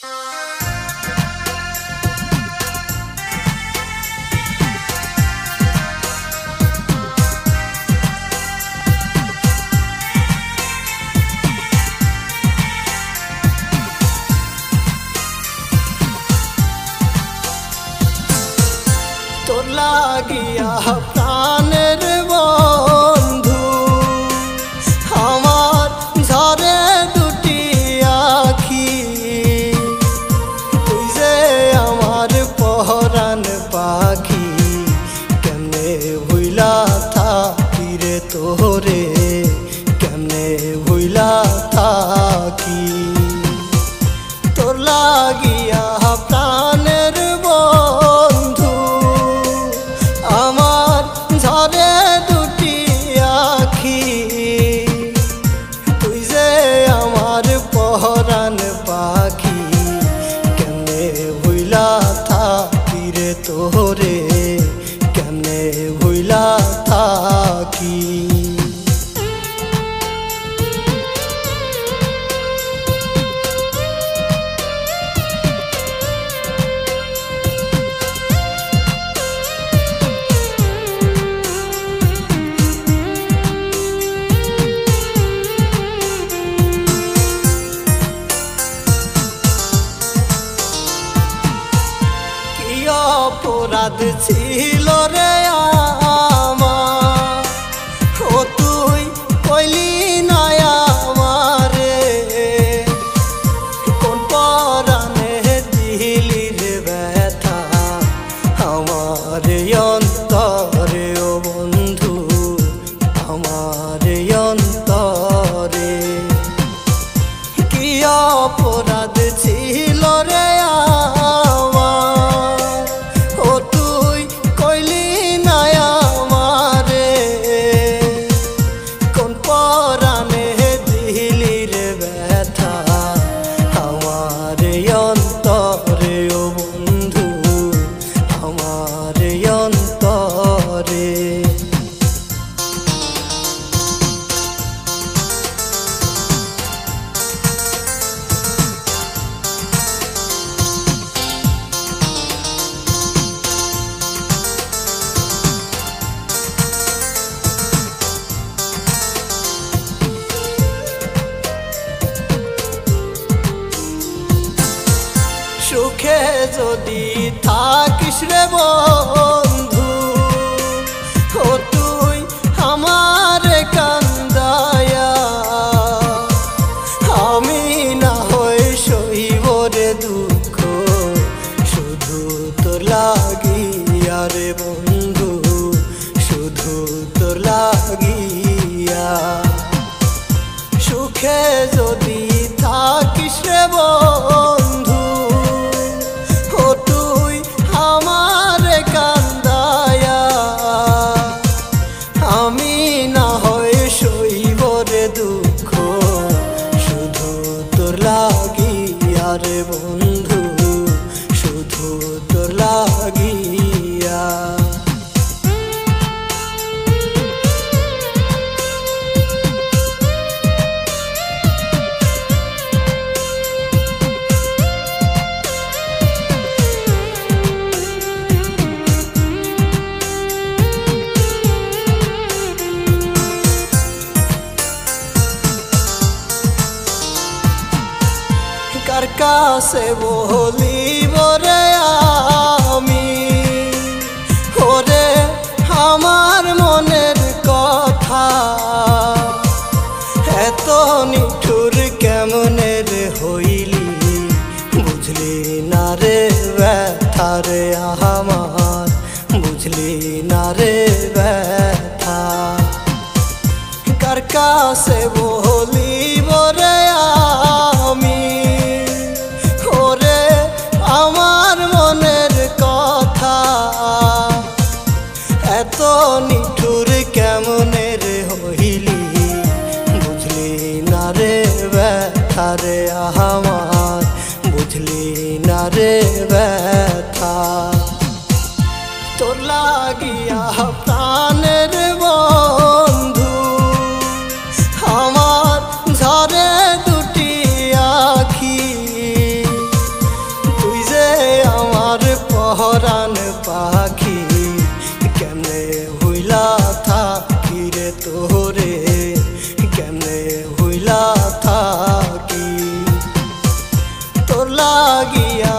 তোর লাগিয়া প্রাণের বন্ধু আমার ঝরে দুটি আখি, তুই যে আমার পরাণ পাখি, কেমনে ভুইলা থাকি রে তোরে, কেমনে ভুইলা থাকি। তোর লাগিয়া প্রাণের বন্ধু আমার ঝরে দুটি আখি, তুই যে আমার পরাণ পাখি, কেমনে ভুইলা থাকি রে তোরে, কেমনে ভুইলা থাকি। অপরাধ ছিল রে আমার, ও তুই কইলি না আমারে, কোন পরাণে দিলি রে ব্যথা আমার অন্তরে ও বন্ধু, আমার অন্তরে। কি অপরাধ ছিল রে সুখে যদি থাকিস রে বন্ধু, ও তুই আমার কান্দায়া, আমি না হই সইব রে দুঃখ, শুধু তোর লাগিয়া রে বন্ধু, শুধু তোর লাগিয়া। সুখে যদি থাকিস রে বন্ধু, ও তুই আমার কান্দায়া, আমি না হয় সইব রে দুঃখ, শুধু তোর লাগিয়া রে বন্ধু, শুধু তোর লাগিয়া। কার কাছে বলিব রে আমি, ওরে আমার মনের কথা, এত নিঠুর কেমনে রে হইলি, বুঝলি না রে ব্যথা রে আমার, বুঝলি না রে ব্যথা। কার কাছে বলিব রে আমি, ওরে আমার মনের কথা, এত নিঠুর কেমনে রে হইলি, বুঝলি না রে ব্যথা রে আমার, বুঝলি না রে ব্যথা। তোর লাগিয়া প্রাণের বন্ধু আমার ঝরে দুটি আখি, লাগিয়া